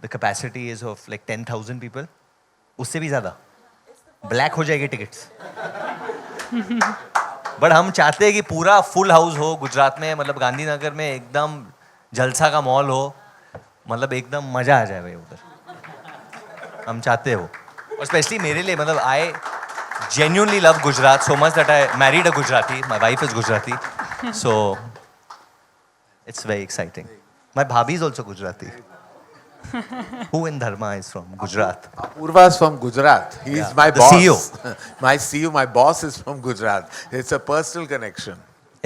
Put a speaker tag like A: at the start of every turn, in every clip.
A: The capacity is of like 10,000 people, उससे भी ज़्यादा ब्लैक हो जाएगी टिकट्स। बट हम चाहते हैं कि पूरा फुल हाउस हो गुजरात में, मतलब गांधीनगर में एकदम जलसा का मॉल हो, मतलब एकदम मज़ा आ जाए भाई उधर। हम चाहते हो, और स्पेशली मेरे लिए, मतलब आई genuinely love Gujarat so much that I married a Gujarati. My wife is Gujarati. So it's very exciting. My bhabhi is also Gujarati. Who in Dharma is from Gujarat?
B: Apurva is from Gujarat. He is
A: Yeah.
B: my
A: The
B: boss.
A: CEO.
B: My CEO, my boss is from Gujarat. It's a personal connection.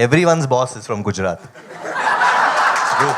A: Everyone's boss is from Gujarat. It's true.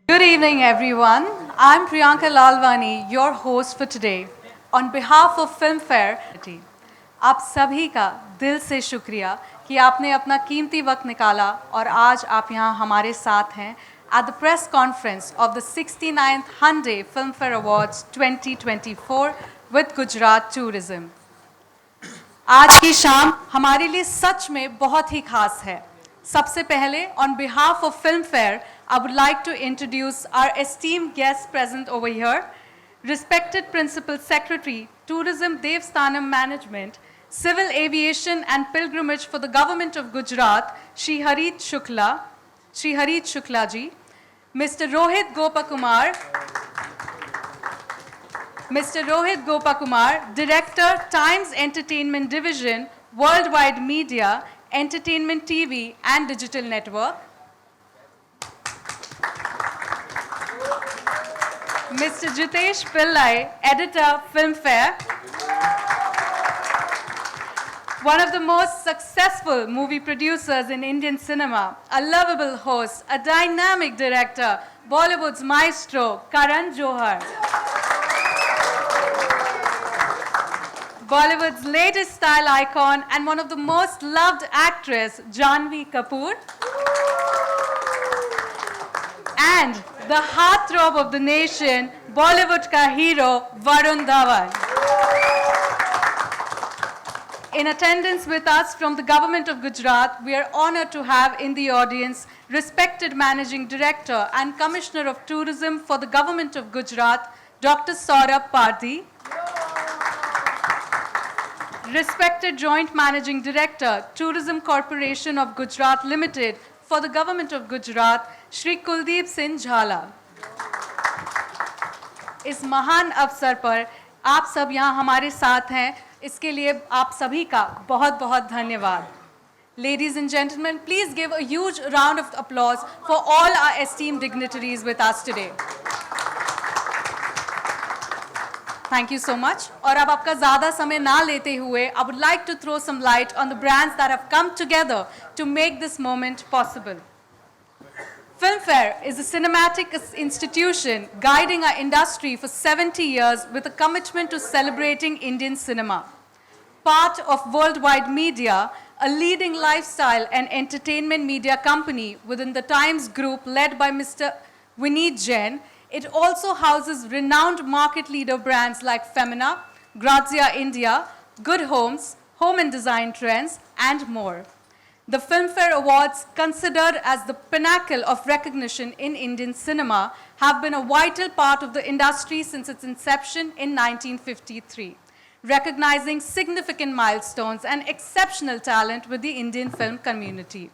C: Good evening, everyone. I'm Priyanka Lalwani, your host for today. On behalf of Filmfare, आप सभी का दिल से शुक्रिया कि आपने अपना कीमती वक्त निकाला और आज आप यहाँ हमारे साथ हैं at the press conference of the 69th Hyundai Filmfare Awards 2024 with Gujarat Tourism. आज की शाम हमारे लिए सच में बहुत ही खास है। सबसे पहले, on behalf of Filmfare, I would like to introduce our esteemed guests present over here. Respected Principal Secretary, Tourism Devsthanam Management, Civil Aviation and Pilgrimage for the Government of Gujarat, Shri Harit Shukla ji, Mr. Rohit Gopakumar, Director, Times Entertainment Division, Worldwide Media, Entertainment TV and Digital Network. Mr. Jitesh Pillai, Editor, Filmfare. One of the most successful movie producers in Indian cinema, a lovable host, a dynamic director, Bollywood's maestro, Karan Johar. Bollywood's latest style icon and one of the most loved actress, Janhvi Kapoor. And the heartthrob of the nation, Bollywood ka hero, Varun Dhawan. In attendance with us from the Government of Gujarat, we are honored to have in the audience respected Managing Director and Commissioner of Tourism for the Government of Gujarat, Dr. Saurabh Pardhi. Respected Joint Managing Director, Tourism Corporation of Gujarat Limited for the Government of Gujarat, Shri Kuldeep Singh Jhala. इस महान अवसर पर आप सब यहाँ हमारे साथ हैं, इसके लिए आप सभी का बहुत बहुत धन्यवाद. Ladies and gentlemen, please give a huge round of applause for all our esteemed dignitaries with us today. Thank you so much. और अब आपका ज़्यादा समय ना लेते हुए, I would like to throw some light on the brands that have come together to make this moment possible. Filmfare is a cinematic institution guiding our industry for 70 years with a commitment to celebrating Indian cinema. Part of Worldwide Media, a leading lifestyle and entertainment media company within the Times Group led by Mr. Vineet Jain, it also houses renowned market leader brands like Femina, Grazia India, Good Homes, Home and Design Trends, and more. The Filmfare Awards, considered as the pinnacle of recognition in Indian cinema, have been a vital part of the industry since its inception in 1953, recognizing significant milestones and exceptional talent with the Indian film community.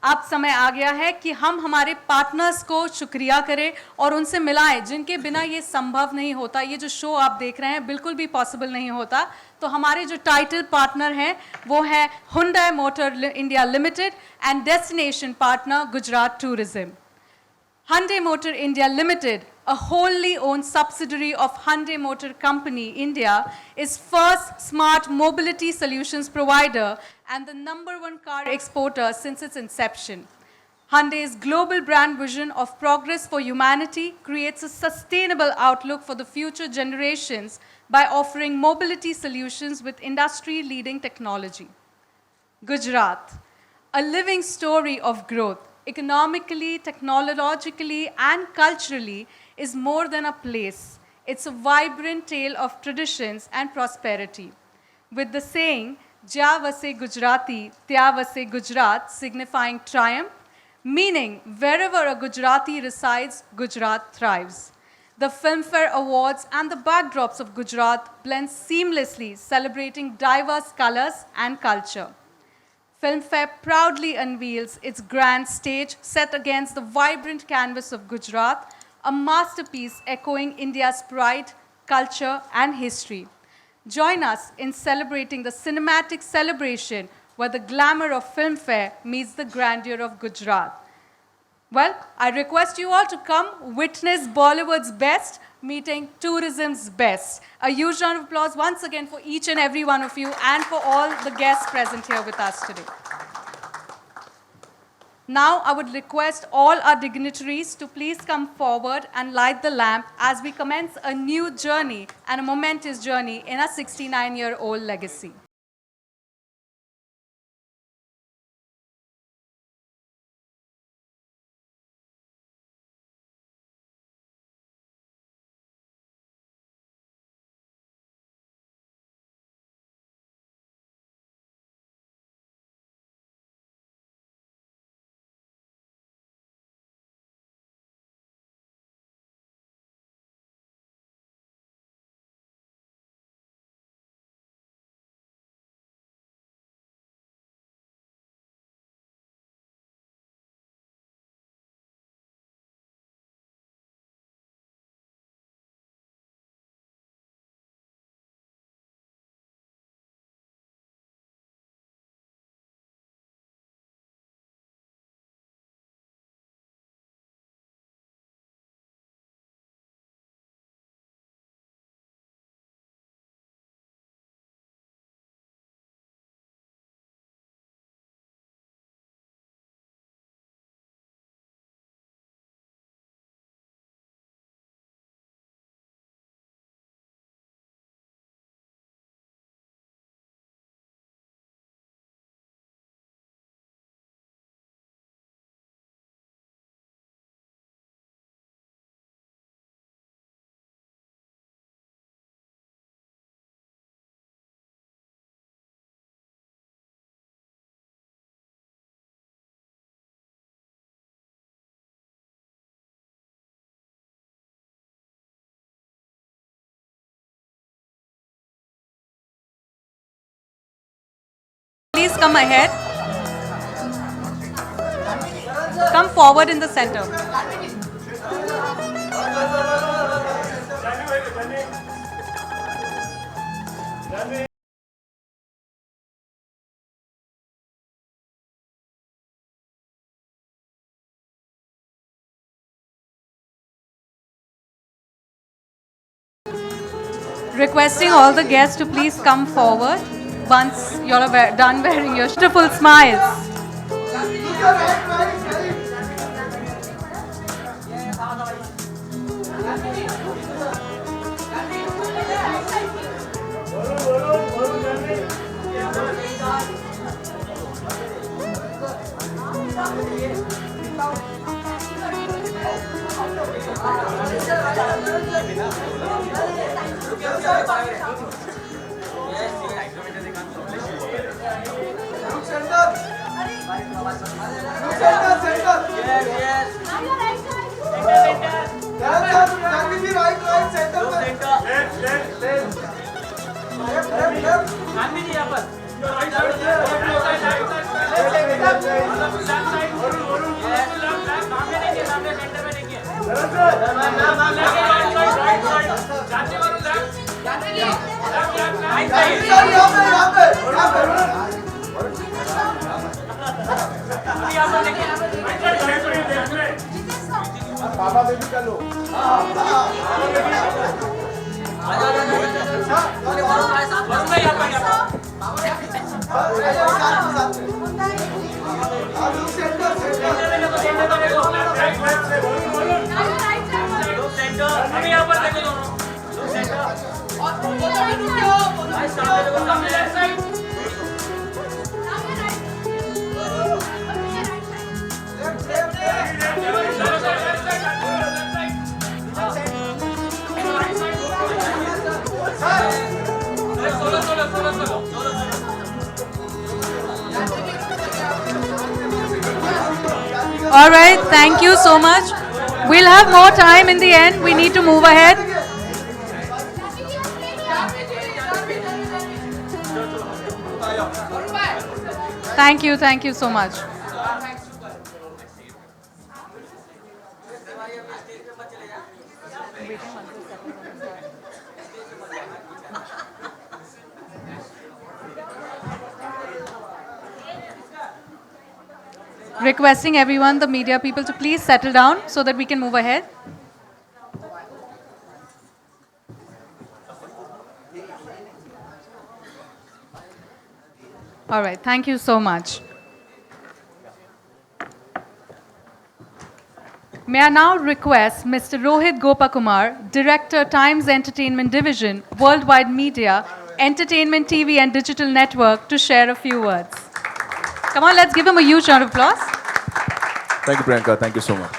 C: अब समय आ गया है कि हम हमारे partners को शुक्रिया करें और उनसे मिलाएं जिनके बिना ये संभव नहीं होता. ये जो शो आप देख रहे हैं बिल्कुल भी पॉसिबल नहीं होता. तो हमारे जो टाइटल पार्टनर हैं वो है Hyundai Motor India Limited and destination partner Gujarat tourism. Hyundai Motor India Limited, a wholly owned subsidiary of Hyundai Motor Company India, is first smart mobility solutions provider and the #1 car exporter since its inception. Hyundai's global brand vision of progress for humanity creates a sustainable outlook for the future generations by offering mobility solutions with industry-leading technology. Gujarat, a living story of growth, economically, technologically, and culturally, is more than a place. It's a vibrant tale of traditions and prosperity. With the saying, "Jya vase Gujarati, tya vase Gujarat," signifying triumph, meaning wherever a Gujarati resides, Gujarat thrives. The Filmfare Awards and the backdrops of Gujarat blend seamlessly, celebrating diverse colors and culture. Filmfare proudly unveils its grand stage set against the vibrant canvas of Gujarat, a masterpiece echoing India's pride, culture, and history. Join us in celebrating the cinematic celebration where the glamour of Filmfare meets the grandeur of Gujarat. Well, I request you all to come witness Bollywood's best meeting tourism's best. A huge round of applause once again for each and every one of you and for all the guests present here with us today. Now, I would request all our dignitaries to please come forward and light the lamp as we commence a new journey and a momentous journey in our 69-year-old legacy. Please come ahead. Come forward in the center. Requesting all the guests to please come forward once you're done wearing your beautiful smiles. All right, thank you so much. We'll have more time in the end. We need to move ahead. Thank you so much. Requesting everyone, the media people, to please settle down so that we can move ahead. All right, thank you so much. May I now request Mr. Rohit Gopakumar, Director, Times Entertainment Division, Worldwide Media, Entertainment TV and Digital Network, to share a few words. Come on, let's give him a huge round of applause.
D: Thank you, Priyanka. Thank you so much.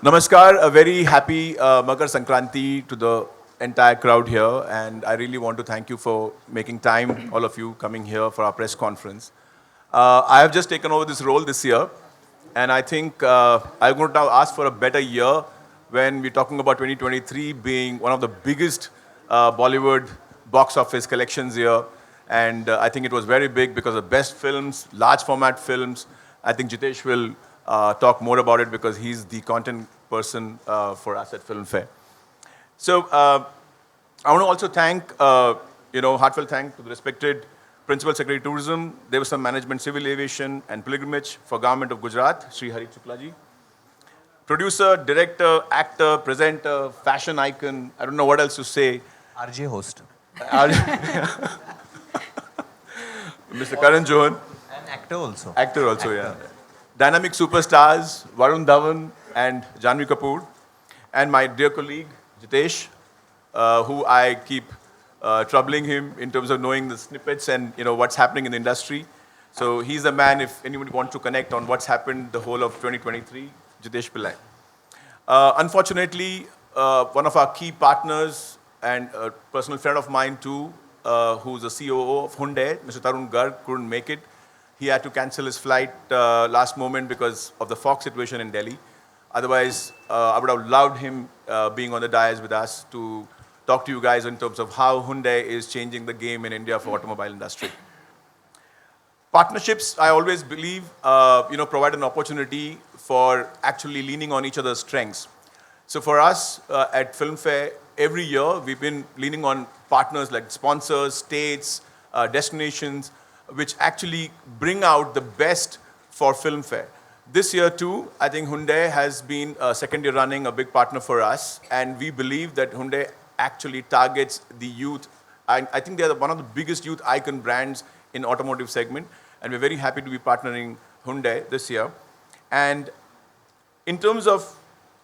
D: Namaskar. A very happy Makar Sankranti to the entire crowd here. And I really want to thank you for making time, all of you coming here for our press conference. I have just taken over this role this year. And I think I'm going to now ask for a better year when we're talking about 2023 being one of the biggest Bollywood box office collections year. And I think it was very big because of best films, large format films. I think Jitesh will talk more about it because he's the content person for us at Filmfare. So I want to also thank, heartfelt thank to the respected Principal Secretary Tourism, Devastam Management, Civil Aviation and Pilgrimage for Government of Gujarat, Sri Hari Chuklaji. Producer, director, actor, presenter, fashion icon, I don't know what else to say.
A: RJ host.
D: Mr. Karan Johar.
A: And actor also.
D: Actor also, yeah. Dynamic superstars, Varun Dhawan and Janhvi Kapoor. And my dear colleague, Jitesh, who I keep troubling him in terms of knowing the snippets and what's happening in the industry. So he's the man if anybody wants to connect on what's happened the whole of 2023, Jitesh Pillai. Unfortunately, one of our key partners and a personal friend of mine too, who's the COO of Hyundai, Mr. Tarun Garg, couldn't make it. He had to cancel his flight last moment because of the fog situation in Delhi. Otherwise, I would have loved him being on the dais with us to talk to you guys in terms of how Hyundai is changing the game in India for automobile industry. Partnerships, I always believe, provide an opportunity for actually leaning on each other's strengths. So for us at Filmfare, every year we've been leaning on partners like sponsors, states, destinations, which actually bring out the best for Filmfare. This year too, I think Hyundai has been second year running a big partner for us, and we believe that Hyundai actually targets the youth. I think they're one of the biggest youth icon brands in automotive segment, and we're very happy to be partnering Hyundai this year. And in terms of,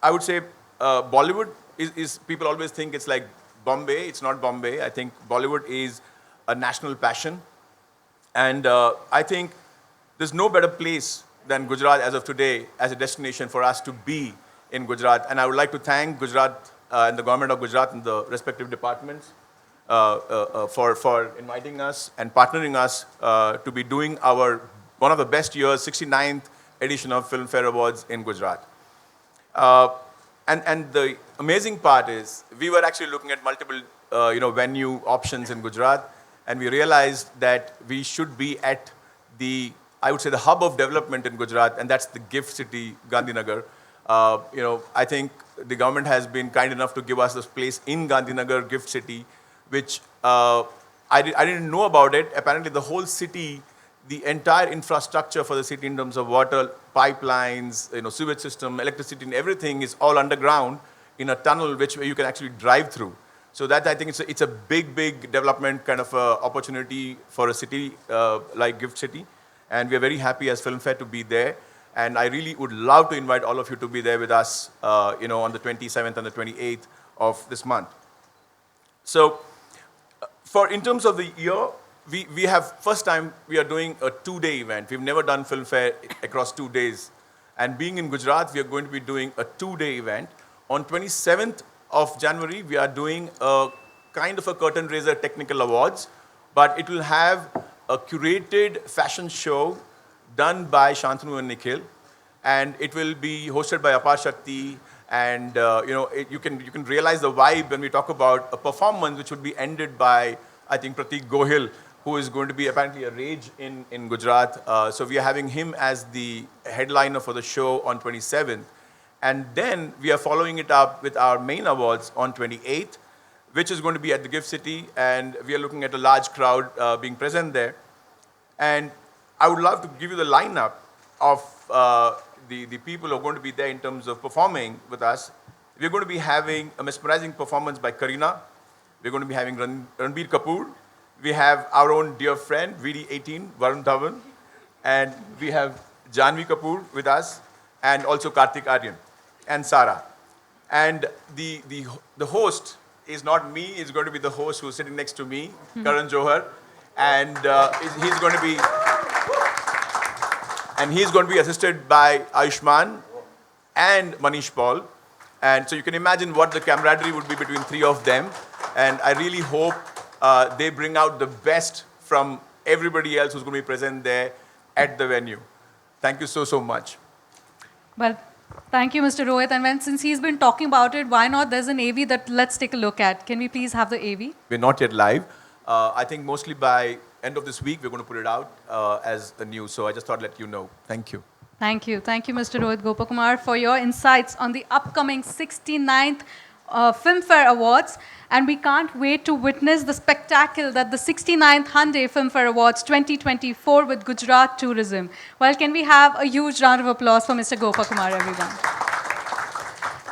D: I would say, Bollywood is people always think it's like Bombay. It's not Bombay. I think Bollywood is a national passion. And I think there's no better place than Gujarat as of today as a destination for us to be in Gujarat. And I would like to thank Gujarat and the government of Gujarat and the respective departments for inviting us and partnering us to be doing one of the best years, 69th edition of Filmfare Awards in Gujarat. And the amazing part is we were actually looking at multiple venue options in Gujarat, and we realized that we should be at I would say the hub of development in Gujarat, and that's the gift city, Gandhinagar. I think the government has been kind enough to give us this place in Gandhinagar, gift city, which I didn't know about it. Apparently the whole city, the entire infrastructure for the city in terms of water, pipelines, sewage system, electricity, and everything is all underground in a tunnel which you can actually drive through. So that I think it's a big development kind of opportunity for a city like Gift City. And we are very happy as Filmfare to be there. And I really would love to invite all of you to be there with us, on the 27th and the 28th of this month. So in terms of the year, we have, first time we are doing a 2-day event. We've never done Filmfare across 2 days. And being in Gujarat, we are going to be doing a 2-day event. On 27th of January, we are doing a kind of a curtain raiser technical awards, but it will have a curated fashion show done by Shantanu and Nikhil. and it will be hosted by Apar Shakti. And you can realize the vibe when we talk about a performance which would be ended by, I think, Pratik Gohil, who is going to be apparently a rage in Gujarat. So we are having him as the headliner for the show on 27th. And then we are following it up with our main awards on 28th, which is going to be at the Gift City. And we are looking at a large crowd being present there. And I would love to give you the lineup of the people who are going to be there in terms of performing with us. We're going to be having a mesmerizing performance by Kareena. We're going to be having Ranbir Kapoor. We have our own dear friend, VD18, Varun Dhawan. And we have Janvi Kapoor with us, and also Kartik Aryan and Sara. And the host is not me, it's going to be the host who's sitting next to me, Karan Johar. And he's going to be assisted by Ayushman and Manish Paul. And so you can imagine what the camaraderie would be between three of them. And I really hope they bring out the best from everybody else who's going to be present there at the venue. Thank you so much.
C: Well, thank you, Mr. Rohit. And since he's been talking about it, why not? There's an AV that let's take a look at. Can we please have the AV?
D: We're not yet live. I think mostly by end of this week, we're going to put it out as a news. So I just thought I'd let you know. Thank you.
C: Thank you. Thank you, Mr. Rohit Gopakumar, for your insights on the upcoming 69th Filmfare Awards. And we can't wait to witness the spectacle that the 69th Hyundai Filmfare Awards 2024 with Gujarat Tourism. Well, can we have a huge round of applause for Mr. Gopakumar, everyone?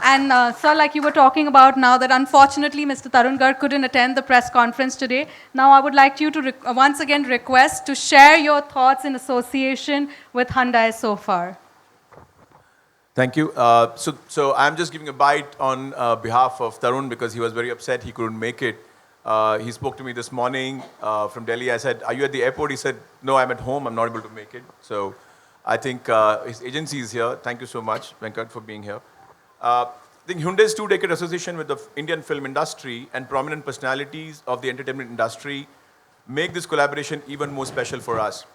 C: And sir, like you were talking about now that unfortunately Mr. Tarun Garg couldn't attend the press conference today. Now I would like you to once again request to share your thoughts in association with Hyundai so far.
D: Thank you. So I'm just giving a bite on behalf of Tarun because he was very upset he couldn't make it. He spoke to me this morning from Delhi. I said, "Are you at the airport?" He said, "No, I'm at home. I'm not able to make it." So I think his agency is here. Thank you so much, Venkat, for being here. I think Hyundai's two-decade association with the Indian film industry and prominent personalities of the entertainment industry make this collaboration even more special for us.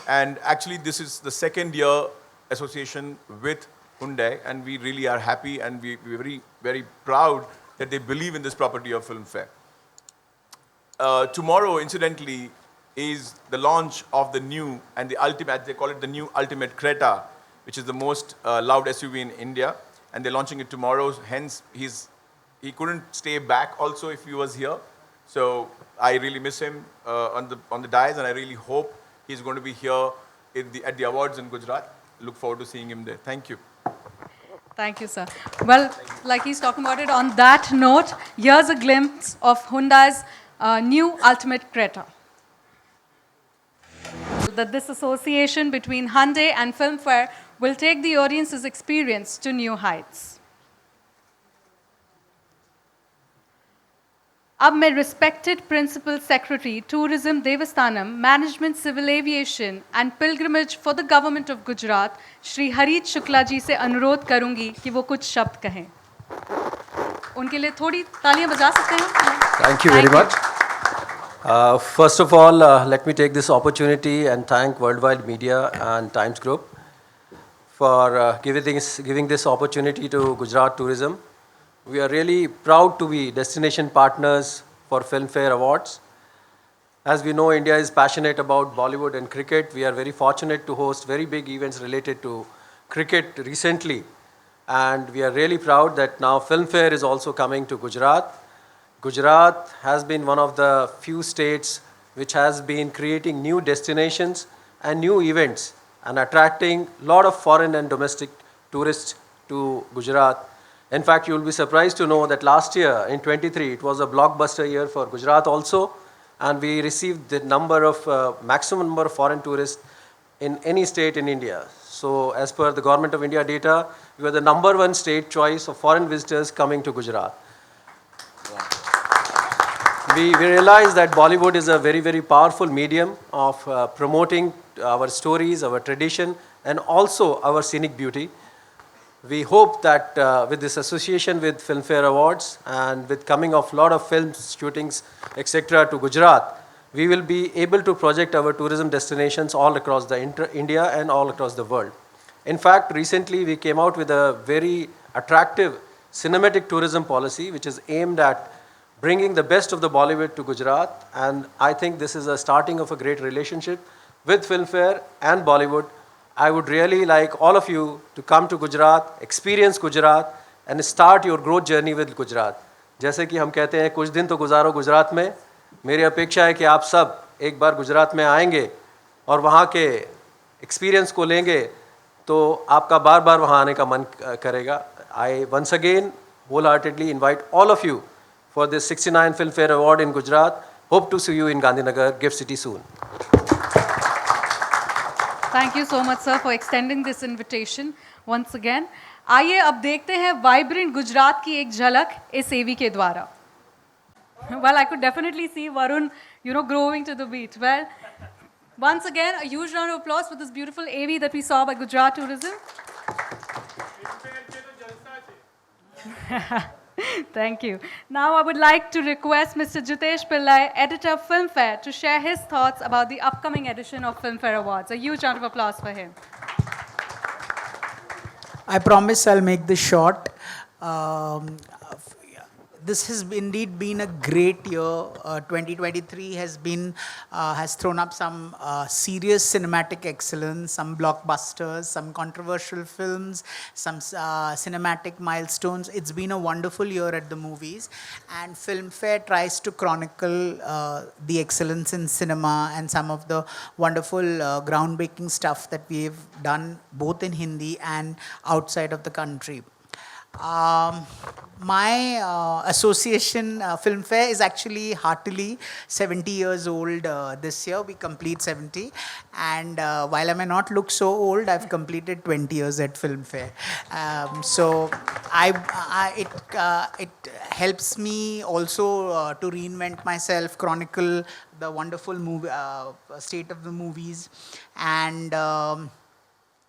D: And actually, this is the second year association with Hyundai, and we really are happy and we're very, very proud that they believe in this property of Filmfare. Tomorrow, incidentally, is the launch of the new and the ultimate, they call it the new Ultimate Creta, which is the most loud SUV in India. And they're launching it tomorrow. Hence, he couldn't stay back also if he was here. So I really miss him on the dais, and I really hope he's going to be here at the awards in Gujarat. Look forward to seeing him there. Thank you.
C: Thank you, sir. Well, like he's talking about it, on that note, here's a glimpse of Hyundai's new Ultimate Creta. That this association between Hyundai and Filmfare will take the audience's experience to new heights. अब मैं respected Principal Secretary, Tourism Devasthanam, Management Civil Aviation and Pilgrimage for the Government of Gujarat, Shri Harish Shukla ji से अनुरोध करूंगी कि वो कुछ शब्द कहें. उनके लिए थोड़ी तालियां बजा सकते हैं?
E: Thank you very much. First of all, let me take this opportunity and thank Worldwide Media and Times Group for giving this opportunity to Gujarat Tourism. We are really proud to be destination partners for Filmfare Awards. As we know, India is passionate about Bollywood and cricket. We are very fortunate to host very big events related to cricket recently. And we are really proud that now Filmfare is also coming to Gujarat. Gujarat has been one of the few states which has been creating new destinations and new events and attracting a lot of foreign and domestic tourists to Gujarat. In fact, you will be surprised to know that last year, in 23, it was a blockbuster year for Gujarat also, and we received the maximum number of foreign tourists in any state in India. So, as per the Government of India data, we were the #1 state choice of foreign visitors coming to Gujarat. We realize that Bollywood is a very, very powerful medium of promoting our stories, our tradition, and also our scenic beauty. We hope that with this association with Filmfare Awards and with coming of a lot of film shootings, etc. to Gujarat, we will be able to project our tourism destinations all across India and all across the world. In fact, recently we came out with a very attractive cinematic tourism policy which is aimed at bringing the best of the Bollywood to Gujarat, and I think this is a starting of a great relationship with Filmfare and Bollywood. I would really like all of you to come to Gujarat, experience Gujarat and start your growth journey with Gujarat. जैसे कि हम कहते हैं कुछ दिन तो गुजारो गुजरात में, मेरी अपेक्षा है कि आप सब एक बार गुजरात में आएंगे और वहाँ के एक्सपीरियंस को लेंगे तो आपका बार बार वहाँ आने का मन करेगा. I once again wholeheartedly invite all of you for this 69 Filmfare Award in Gujarat. Hope to see you in Gandhinagar, Gift City soon.
C: Thank you so much, sir, for extending this invitation once again. आइए अब देखते हैं vibrant Gujarat की एक झलक इस एवी के द्वारा. Well, I could definitely see Varun, growing to the beat. Well, once again, a huge round of applause for this beautiful AV that we saw by Gujarat Tourism. Thank you. Now I would like to request Mr. Jitesh Pillai, editor of Filmfare, to share his thoughts about the upcoming edition of Filmfare Awards. A huge round of applause for him.
F: I promise I'll make this short. This has indeed been a great year. 2023 has thrown up some serious cinematic excellence, some blockbusters, some controversial films, some cinematic milestones. It's been a wonderful year at the movies, and Filmfare tries to chronicle the excellence in cinema and some of the wonderful groundbreaking stuff that we've done both in Hindi and outside of the country. My association, Filmfare, is actually heartily 70 years old this year. We complete 70. And while I may not look so old, I've completed 20 years at Filmfare. So it helps me also to reinvent myself, chronicle the wonderful state of the movies. And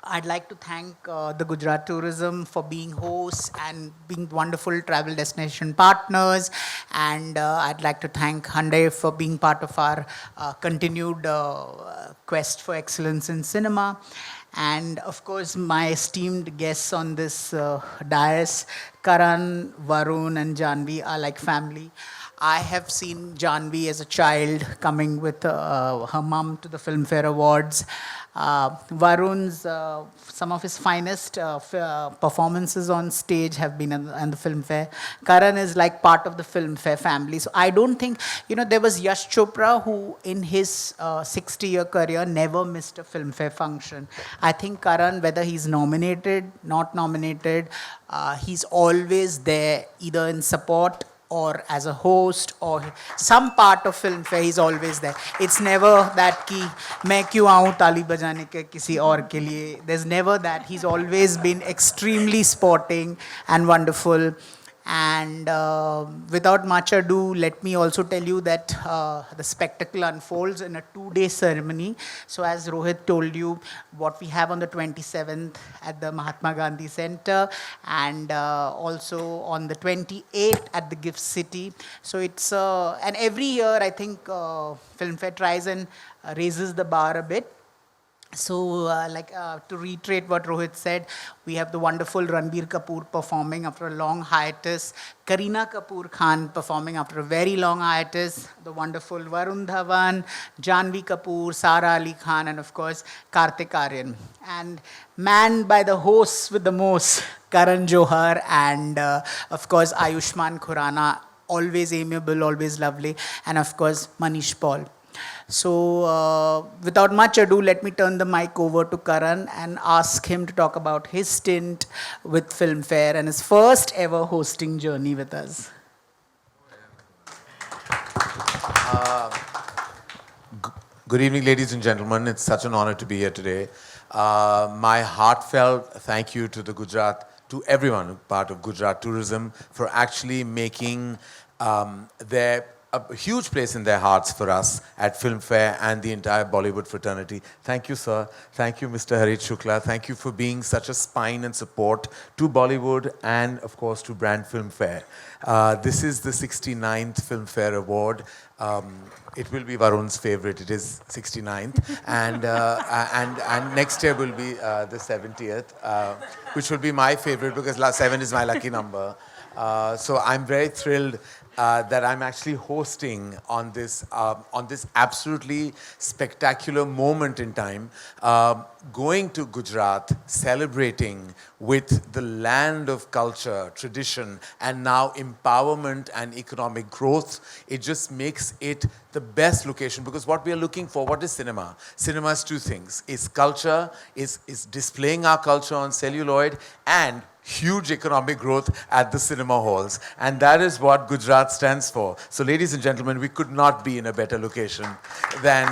F: I'd like to thank the Gujarat Tourism for being hosts and being wonderful travel destination partners. And I'd like to thank Hyundai for being part of our continued quest for excellence in cinema. And of course, my esteemed guests on this dais, Karan, Varun, and Janvi, are like family. I have seen Janvi as a child coming with her mum to the Filmfare Awards. Varun's, some of his finest performances on stage have been on the Filmfare. Karan is like part of the Filmfare family. So I don't think, there was Yash Chopra who in his 60-year career never missed a Filmfare function. I think Karan, whether he's nominated, not nominated, he's always there either in support or as a host or some part of Filmfare, he's always there. It's never that ki main kyun aun taali bajane ke kisi aur ke liye. There's never that. He's always been extremely sporting and wonderful. And without much ado, let me also tell you that the spectacle unfolds in a 2-day ceremony. So as Rohit told you, what we have on the 27th at the Mahatma Gandhi Center, and also on the 28th at the Gift City. So it's, and every year I think Filmfare tries and raises the bar a bit. So, to reiterate what Rohit said, we have the wonderful Ranbir Kapoor performing after a long hiatus, Kareena Kapoor Khan performing after a very long hiatus, the wonderful Varun Dhawan, Janvi Kapoor, Sara Ali Khan, and of course, Kartik Aaryan. And manned by the hosts with the most, Karan Johar and of course, Ayushmann Khurrana, always amiable, always lovely, and of course, Manish Paul. So, without much ado, let me turn the mic over to Karan and ask him to talk about his stint with Filmfare and his first ever hosting journey with us.
B: Good evening, ladies and gentlemen. It's such an honor to be here today. My heartfelt thank you to to everyone part of Gujarat Tourism for actually making their a huge place in their hearts for us at Filmfare and the entire Bollywood fraternity. Thank you, sir. Thank you, Mr. Harit Shukla. Thank you for being such a spine and support to Bollywood and, of course, to Brand Filmfare. This is the 69th Filmfare Award. It will be Varun's favorite. It is 69th, and next year will be the 70th, which will be my favorite because 7 is my lucky number. So I'm very thrilled that I'm actually hosting on this absolutely spectacular moment in time, going to Gujarat, celebrating with the land of culture, tradition, and now empowerment and economic growth. It just makes it the best location because what we are looking for, what is cinema? Cinema is two things. It's culture, is displaying our culture on celluloid, and huge economic growth at the cinema halls. And that is what Gujarat stands for. So ladies and gentlemen, we could not be in a better location than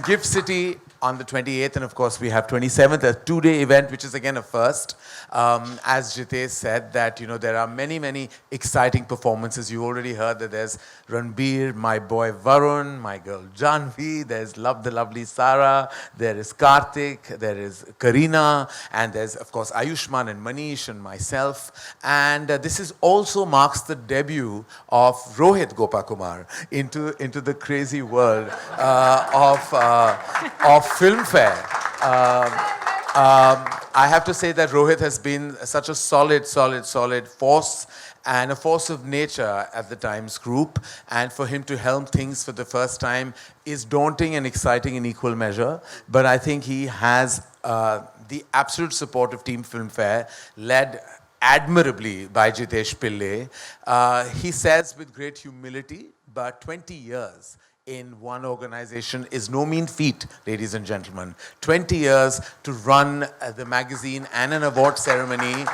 B: Gift City on the 28th, and of course we have 27th, a two-day event, which is again a first. As Jitesh said, that there are many exciting performances. You already heard that there's Ranbir, my boy Varun, my girl Janvi, there's the lovely Sara, there is Karthik, there is Karina, and there's of course Ayushman and Manish and myself. And this is also marks the debut of Rohit Gopakumar into the crazy world of Filmfare. I have to say that Rohit has been such a solid force and a force of nature at the Times Group, and for him to helm things for the first time is daunting and exciting in equal measure. But I think he has the absolute support of Team Filmfare, led admirably by Jitesh Pillai. He says with great humility, but 20 years in one organization is no mean feat, ladies and gentlemen. 20 years to run the magazine and an award ceremony.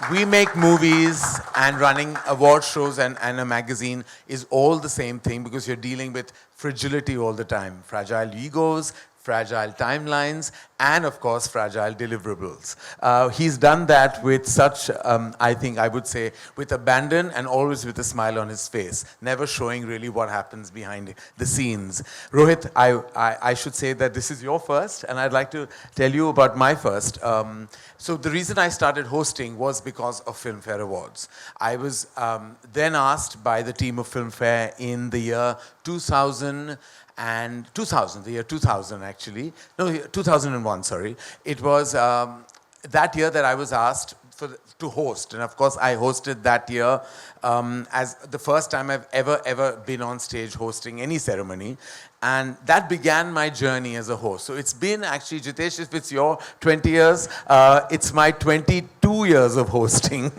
B: We make movies, and running award shows and a magazine is all the same thing because you're dealing with fragility all the time. Fragile egos, fragile timelines, and of course, fragile deliverables. He's done that with such, I think I would say, with abandon and always with a smile on his face, never showing really what happens behind the scenes. Rohit, I should say that this is your first, and I'd like to tell you about my first. So the reason I started hosting was because of Filmfare Awards. I was then asked by the team of Filmfare in the year 2000 actually. No, 2001, sorry. It was that year that I was asked to host. And of course, I hosted that year as the first time I've ever been on stage hosting any ceremony. And that began my journey as a host. So it's been actually, Jitesh, if it's your 20 years, it's my 22 years of hosting.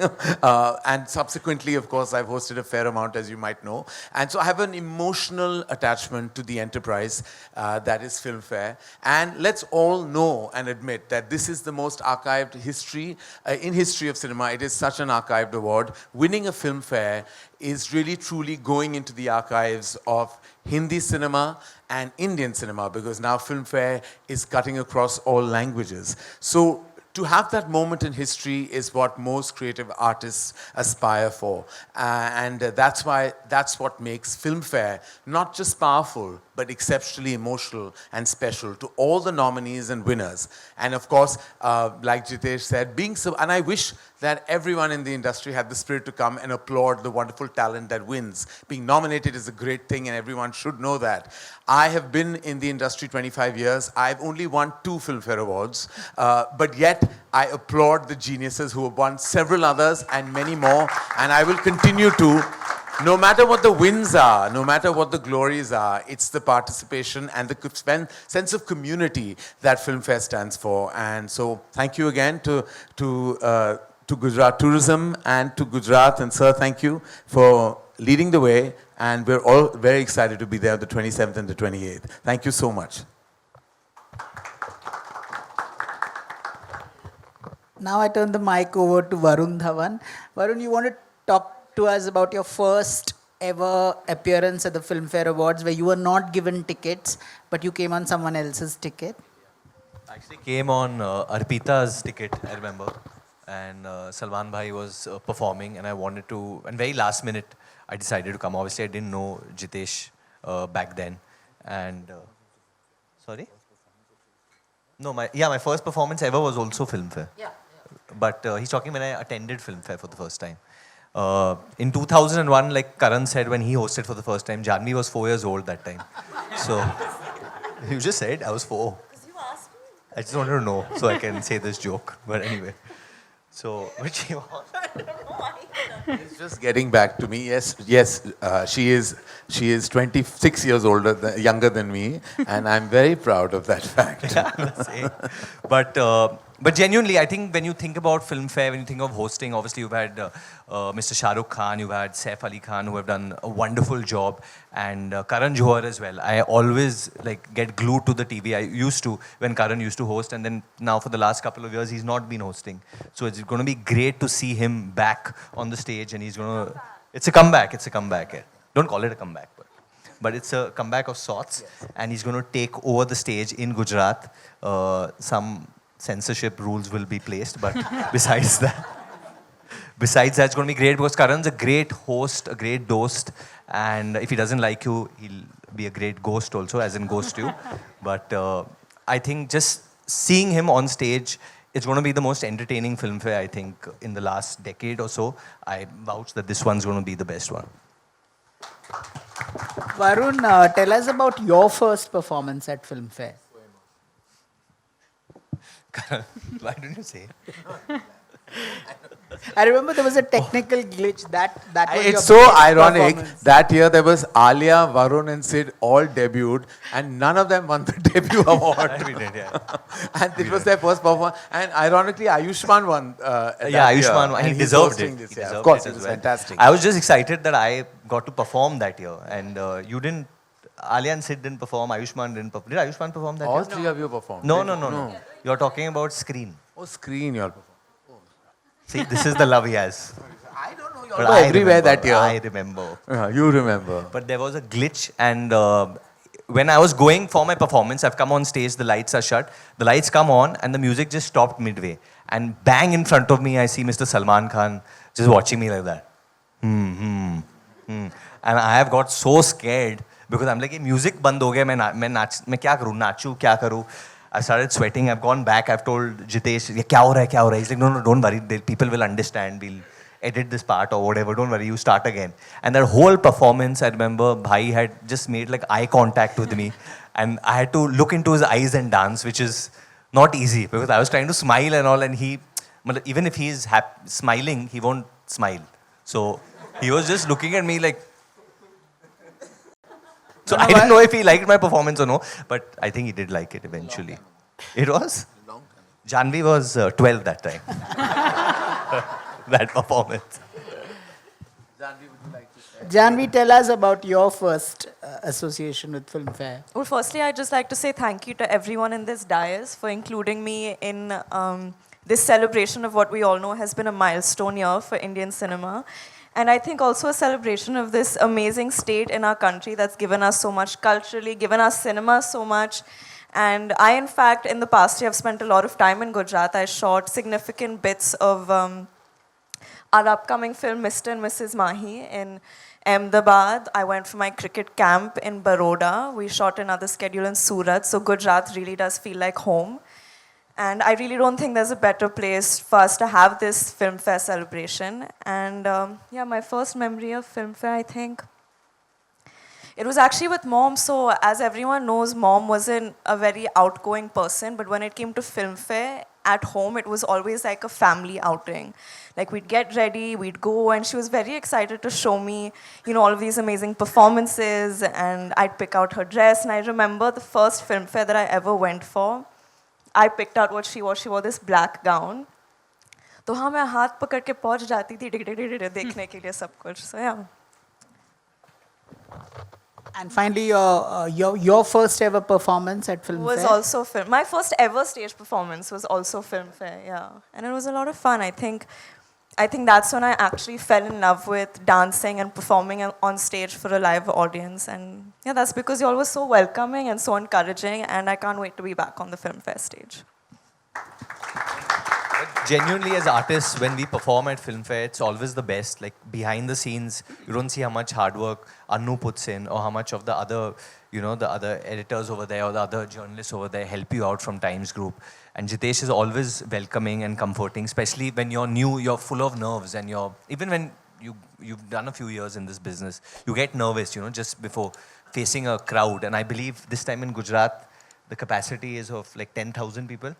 B: And subsequently, of course, I've hosted a fair amount, as you might know. And so I have an emotional attachment to the enterprise that is Filmfare. And let's all know and admit that this is the most archived history, in history of cinema. It is such an archived award. Winning a Filmfare is really truly going into the archives of Hindi cinema and Indian cinema, because now Filmfare is cutting across all languages. So to have that moment in history is what most creative artists aspire for. And that's what makes Filmfare not just powerful, but exceptionally emotional and special to all the nominees and winners. And of course, like Jitesh said, and I wish that everyone in the industry had the spirit to come and applaud the wonderful talent that wins. Being nominated is a great thing, and everyone should know that. I have been in the industry 25 years. I've only won 2 Filmfare Awards, but yet I applaud the geniuses who have won several others and many more, and I will continue to. No matter what the wins are, no matter what the glories are, it's the participation and the sense of community that Filmfare stands for. And so thank you again to Gujarat Tourism and to Gujarat. And sir, thank you for leading the way. And we're all very excited to be there the 27th and the 28th. Thank you so much.
F: Now I turn the mic over to Varun Dhawan. Varun, you want to talk to us about your first ever appearance at the Filmfare Awards where you were not given tickets, but you came on someone else's ticket?
A: I actually came on Arpita's ticket, I remember. and Salman Bhai was performing, and I wanted to. And very last minute, I decided to come. Obviously, I didn't know Jitesh back then, and sorry. No, my first performance ever was also Filmfare. Yeah. But he's talking when I attended Filmfare for the first time. In 2001, like Karan said, when he hosted for the first time, Janvi was 4 years old that time. So, you just said I was 4. I just wanted to know so I can say this joke. But anyway. So, which he was.
B: It's just getting back to me. Yes, she is 26 years younger than me, and I'm very proud of that fact.
A: Yeah, same. But genuinely, I think when you think about Filmfare, when you think of hosting, obviously you've had Mr. Shah Rukh Khan, you've had Saif Ali Khan, who have done a wonderful job, and Karan Johar as well. I always like get glued to the TV. I used to when Karan used to host, and then now for the last couple of years he's not been hosting. So it's going to be great to see him back on the stage, and he's going to. It's a comeback. It's a comeback. Yeah. Don't call it a comeback, but it's a comeback of sorts, and he's going to take over the stage in Gujarat. Some censorship rules will be placed, but besides that, it's going to be great because Karan's a great host, a great host, and if he doesn't like you, he'll be a great ghost also, as in ghost you. But I think just seeing him on stage, it's going to be the most entertaining Filmfare, I think, in the last decade or so. I vouch that this one's going to be the best one.
F: Varun, tell us about your first performance at Filmfare.
A: Why don't you say?
F: I remember there was a technical glitch that was your
B: It's so
F: best
B: ironic
F: performance.
B: that year there was Alia, Varun, and Sid all debuted, and none of them won the debut award.
A: We did, yeah.
B: And it was their first performance. And ironically, Ayushmann won.
A: Yeah, Ayushmann,
B: and
A: he
B: he's
A: deserved
B: hosting
A: it.
B: This,
A: He
B: yeah.
A: deserved
B: Of course,
A: it
B: it
A: as
B: was
A: well.
B: fantastic.
A: I was just excited that I got to perform that year, and you didn't. Alia and Sid didn't perform. Ayushmann didn't perform. Did Ayushmann perform that
B: All
A: year?
B: three of you performed.
A: No. You're talking about screen.
B: Oh, screen, you all performed.
A: See, this is the love he has.
B: I don't know. You
A: But
B: all were everywhere that year.
A: I remember.
B: You remember.
A: But there was a glitch, and when I was going for my performance, I've come on stage, the lights are shut, the lights come on, and the music just stopped midway. And bang in front of me, I see Mr. Salman Khan just watching me like that. And I have got so scared because I'm like, "Hey, music band ho gaya, मैं क्या करूँ, नाचूँ, क्या करूँ?" I started sweating. I've gone back. I've told Jitesh, "ये क्या हो रहा है, क्या हो रहा है?" He's like, no, don't worry. People will understand. We'll edit this part or whatever. Don't worry. You start again. And that whole performance, I remember Bhai had just made like eye contact with me. And I had to look into his eyes and dance, which is not easy because I was trying to smile and all. And he, even if he's smiling, he won't smile. So he was just looking at me like, so I didn't know if he liked my performance or no, but I think he did like it eventually. It was? Janvi was 12 that time. That performance.
F: Janvi, tell us about your first association with Filmfare.
G: Well, firstly, I'd just like to say thank you to everyone in this dais for including me in this celebration of what we all know has been a milestone year for Indian cinema. And I think also a celebration of this amazing state in our country that's given us so much culturally, given us cinema so much. And I, in fact, in the past year, have spent a lot of time in Gujarat. I shot significant bits of our upcoming film, Mr. and Mrs. Mahi, in Ahmedabad. I went for my cricket camp in Baroda. We shot another schedule in Surat. So Gujarat really does feel like home. And I really don't think there's a better place for us to have this Filmfare celebration. And yeah, my first memory of Filmfare, I think, it was actually with Mom. So as everyone knows, Mom wasn't a very outgoing person. But when it came to Filmfare, at home, it was always like a family outing. Like we'd get ready, we'd go, and she was very excited to show me, all of these amazing performances. And I'd pick out her dress. And I remember the first Filmfare that I ever went for. I picked out what she wore. She wore this black gown. तो हाँ मैं हाथ पकड़ के पहुँच जाती थी देखने के लिए सब कुछ. So yeah.
F: And finally, your first ever performance at Filmfare.
G: Was also film. My first ever stage performance was also Filmfare. Yeah, and it was a lot of fun. I think that's when I actually fell in love with dancing and performing on stage for a live audience. And yeah, that's because you all were so welcoming and so encouraging. And I can't wait to be back on the Filmfare stage.
A: genuinely as artists, when we perform at Filmfare, it's always the best. Like behind the scenes, you don't see how much hard work Anu puts in, or how much of the other, the other editors over there or the other journalists over there help you out from Times Group. And Jitesh is always welcoming and comforting, especially when you're new, you're full of nerves, and even when you've done a few years in this business, you get nervous, just before facing a crowd. And I believe this time in Gujarat, the capacity is of like 10,000 people.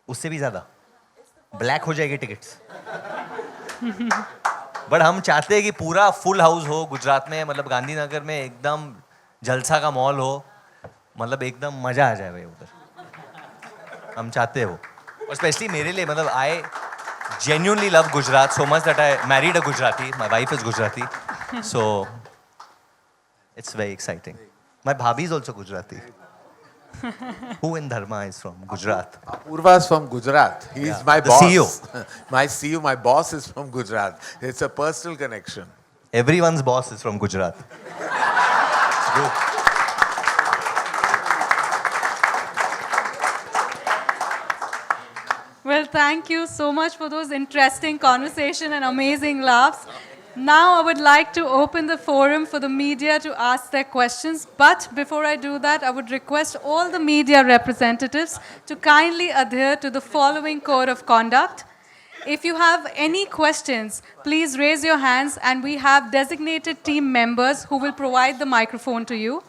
A: उससे भी ज़्यादा black हो जाएगी tickets but हम चाहते हैं कि पूरा फुल हाउस हो गुजरात में, मतलब गांधीनगर में एकदम जलसा का मॉल हो, मतलब एकदम मजा आ जाए भाई उधर, हम चाहते हैं वो. और स्पेशली मेरे लिए, मतलब आई genuinely love Gujarat so much that I married a Gujarati. My wife is Gujarati, so it's very exciting. My bhabhi is also Gujarati. Who in Dharma is from Gujarat?
B: Apurva is from Gujarat. He
A: Yeah.
B: is my
A: The
B: boss.
A: CEO.
B: My CEO, my boss is from Gujarat. It's a personal connection.
A: Everyone's boss is from Gujarat. It's true.
C: Well, thank you so much for those interesting conversation and amazing laughs. Now I would like to open the forum for the media to ask their questions. But before I do that, I would request all the media representatives to kindly adhere to the following code of conduct. If you have any questions, please raise your hands, and we have designated team members who will provide the microphone to you.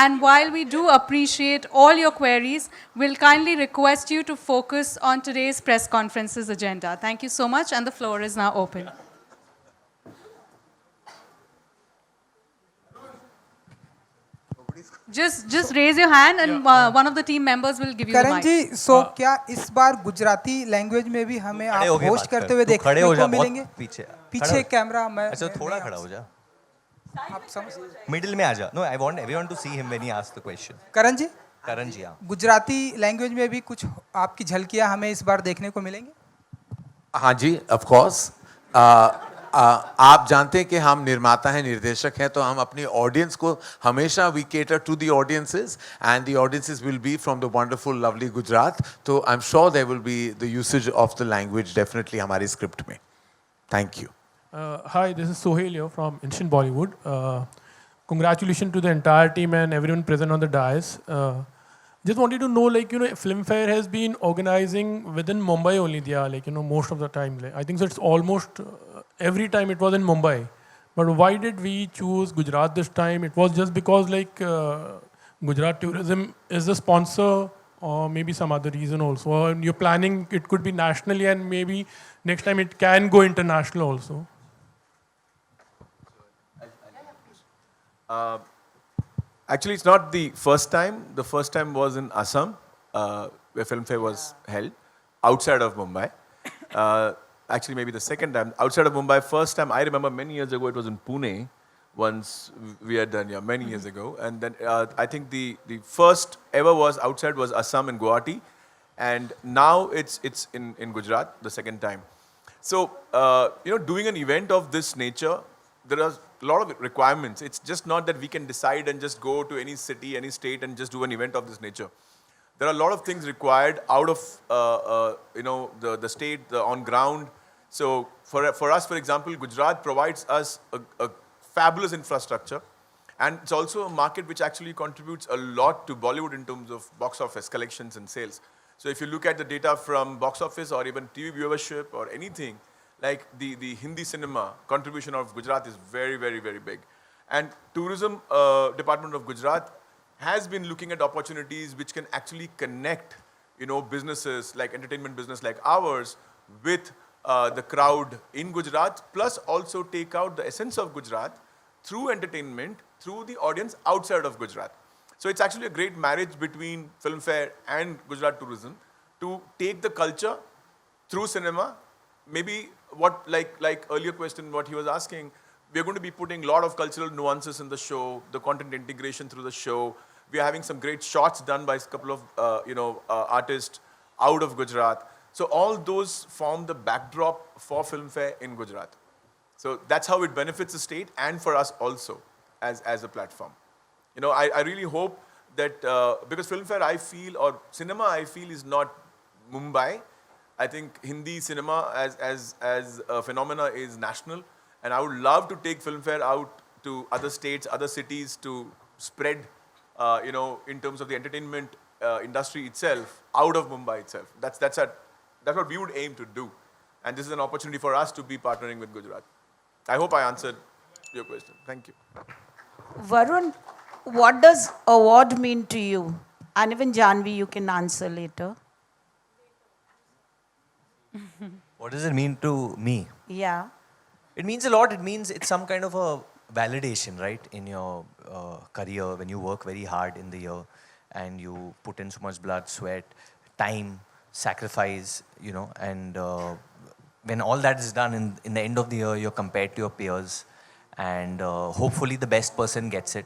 C: And while we do appreciate all your queries, we'll kindly request you to focus on today's press conference's agenda. Thank you so much, and the floor is now open. Just raise your hand, and one of the team members will give you the
H: Karan
C: mic.
H: जी, सो क्या इस बार Gujarati language में भी हमें
A: खड़े
H: आप
A: होके
H: host
A: बात
H: करते
A: कर.
H: हुए
A: तू
H: देखने
A: खड़े हो जा,
H: को
A: बहुत
H: मिलेंगे?
A: पीछे. खड़ा
H: पीछे
A: हो.
H: कैमरा मैं
A: अच्छा, थोड़ा खड़ा हो जा.
H: आप समझ.
A: मिडिल में आ जा. No, I want everyone to see him when he asks the question.
H: करण जी,
A: करण जी, हाँ.
H: गुजराती लैंग्वेज में भी कुछ आपकी झलकियां हमें इस बार देखने को मिलेंगी?
B: हाँ जी, of course. आप जानते हैं कि हम निर्माता हैं, निर्देशक हैं, तो हम अपनी ऑडियंस को हमेशा we cater to the audiences, and the audiences will be from the wonderful, lovely Gujarat. So I'm sure there will be the usage of the language definitely हमारी स्क्रिप्ट में. Thank you.
I: Hi, this is Sohail here from Instant Bollywood. Congratulations to the entire team and everyone present on the dais. Just wanted to know, Filmfare has been organizing within Mumbai only, most of the time. I think so it's almost every time it was in Mumbai. But why did we choose Gujarat this time? It was just because Gujarat Tourism is the sponsor, or maybe some other reason also. And you're planning it could be nationally, and maybe next time it can go international also.
D: Actually, it's not the first time. The first time was in Assam, where Filmfare was held, outside of Mumbai. Actually, maybe the second time. Outside of Mumbai, first time, I remember many years ago, it was in Pune. Once we had done, many years ago. And then I think the first ever was outside was Assam and Guwahati. And now it's in Gujarat, the second time. So, doing an event of this nature, there are a lot of requirements. It's just not that we can decide and just go to any city, any state and just do an event of this nature. There are a lot of things required out of the state, the on ground. So for us, for example, Gujarat provides us a fabulous infrastructure, and it's also a market which actually contributes a lot to Bollywood in terms of box office collections and sales. So if you look at the data from box office or even TV viewership or anything, like the Hindi cinema contribution of Gujarat is very, very, very big. And tourism department of Gujarat has been looking at opportunities which can actually connect, businesses like entertainment business like ours with the crowd in Gujarat, plus also take out the essence of Gujarat through entertainment, through the audience outside of Gujarat. So it's actually a great marriage between Filmfare and Gujarat tourism to take the culture through cinema. Maybe what, like earlier question, what he was asking, we're going to be putting a lot of cultural nuances in the show, the content integration through the show. We are having some great shots done by a couple of, artists out of Gujarat. So all those form the backdrop for Filmfare in Gujarat. So that's how it benefits the state and for us also as a platform. I really hope that, because Filmfare I feel, or cinema I feel is not Mumbai, I think Hindi cinema as a phenomena is national, and I would love to take Filmfare out to other states, other cities to spread, in terms of the entertainment industry itself, out of Mumbai itself. That's what we would aim to do, and this is an opportunity for us to be partnering with Gujarat. I hope I answered your question. Thank you.
J: Varun, what does award mean to you? And even Janvi, you can answer later.
A: What does it mean to me?
J: Yeah.
A: It means a lot. It means it's some kind of a validation, right, in your career when you work very hard in the year and you put in so much blood, sweat, time, sacrifice, and when all that is done in the end of the year, you're compared to your peers, and hopefully the best person gets it.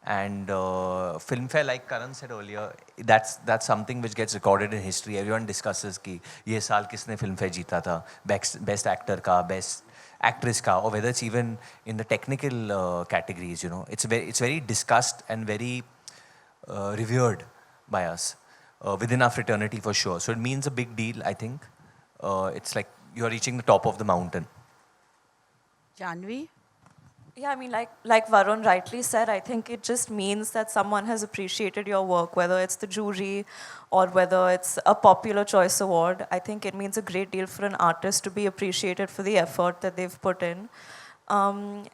A: And Filmfare, like Karan said earlier, that's something which gets recorded in history. Everyone discusses कि ये साल किसने Filmfare जीता था, best actor का, best actress का, or whether it's even in the technical categories. It's very discussed and very revered by us within our fraternity for sure. So it means a big deal, I think. It's like you're reaching the top of the mountain.
J: Janvi?
G: Yeah, I mean, like Varun rightly said, I think it just means that someone has appreciated your work, whether it's the jury or whether it's a popular choice award. I think it means a great deal for an artist to be appreciated for the effort that they've put in. And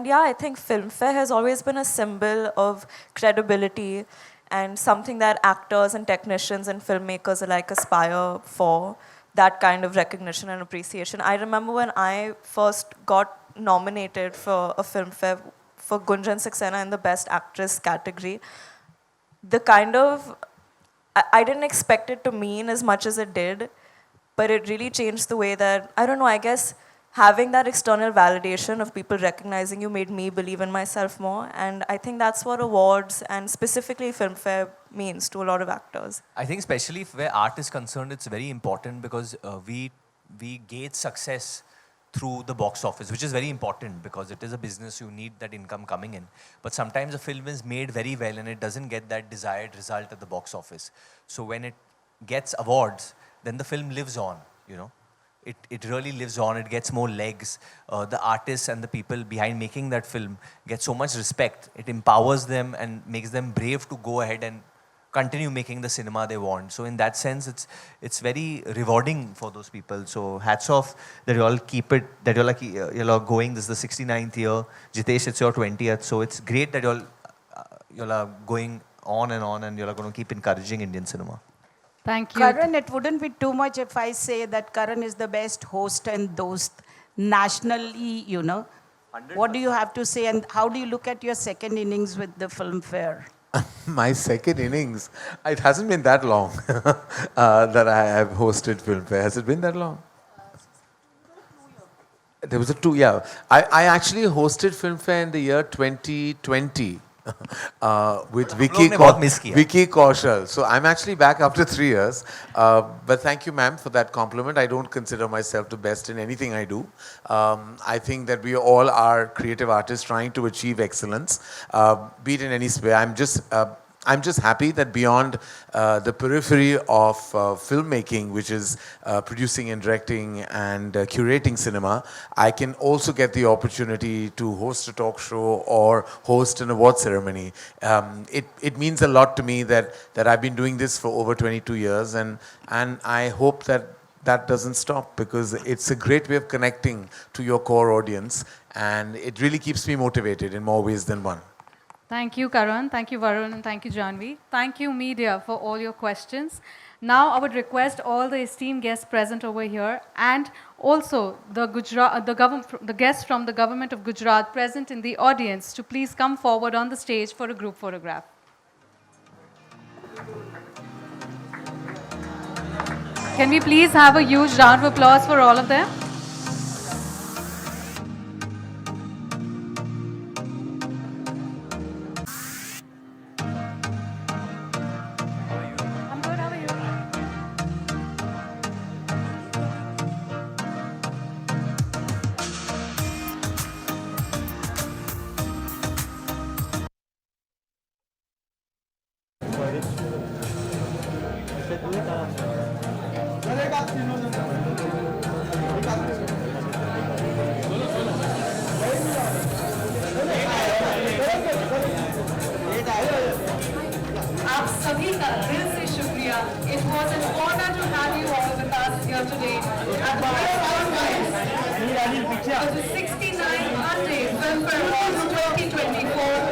G: yeah, I think Filmfare has always been a symbol of credibility and something that actors and technicians and filmmakers alike aspire for, that kind of recognition and appreciation. I remember when I first got nominated for a Filmfare for Gunjan Saxena in the Best Actress category, the kind of, I didn't expect it to mean as much as it did, but it really changed the way that, I don't know, I guess having that external validation of people recognizing you made me believe in myself more. And I think that's what awards and specifically Filmfare means to a lot of actors.
A: I think especially where art is concerned, it's very important because we gauge success through the box office, which is very important because it is a business, you need that income coming in. But sometimes a film is made very well and it doesn't get that desired result at the box office. So when it gets awards, then the film lives on, It really lives on, it gets more legs. The artists and the people behind making that film get so much respect. It empowers them and makes them brave to go ahead and continue making the cinema they want. So in that sense, it's very rewarding for those people. So hats off that you all keep it, that you're all going. This is the 69th year. Jitesh, it's your 20th. So it's great that you're all going on and you're going to keep encouraging Indian cinema.
C: Thank you.
J: Karan, it wouldn't be too much if I say that Karan is the best host and dost nationally, 100%. What do you have to say, and how do you look at your second innings with the Filmfare?
B: My second innings, it hasn't been that long that I have hosted Filmfare. Has it been that long? There was a 2, yeah. I actually hosted Filmfare in the year 2020 with Vicky Kaushal. So I'm actually back after 3 years. But thank you, ma'am, for that compliment. I don't consider myself the best in anything I do. I think that we all are creative artists trying to achieve excellence, be it in any sphere. I'm just happy that beyond the periphery of filmmaking, which is producing and directing and curating cinema, I can also get the opportunity to host a talk show or host an award ceremony. It means a lot to me that I've been doing this for over 22 years, and I hope that doesn't stop, because it's a great way of connecting to your core audience, and it really keeps me motivated in more ways than one.
C: Thank you, Karan. Thank you, Varun. And thank you, Janvi. Thank you, media, for all your questions. Now, I would request all the esteemed guests present over here and also the guests from the government of Gujarat present in the audience to please come forward on the stage for a group photograph. Can we please have a huge round of applause for all of them? आप सभी का दिल से शुक्रिया. It was an honor to have you all with us here today at the press conference of the 69th Hyundai Film Fair Awards 2024.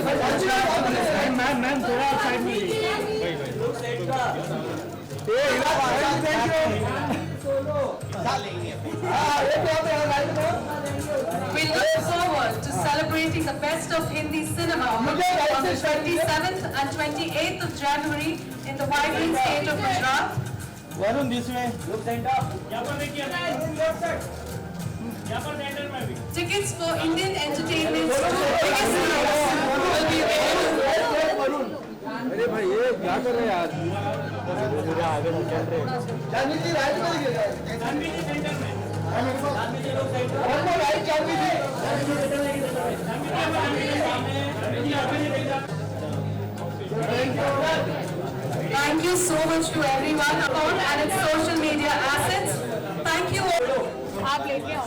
C: We look forward to celebrating the best of Hindi cinema on the 27th and 28th of January in the vibrant state of Gujarat. Tickets for Indian Entertainment's two biggest films will be available. Thank you so much to everyone on and its social media assets. Thank you all. आप लेके आओ.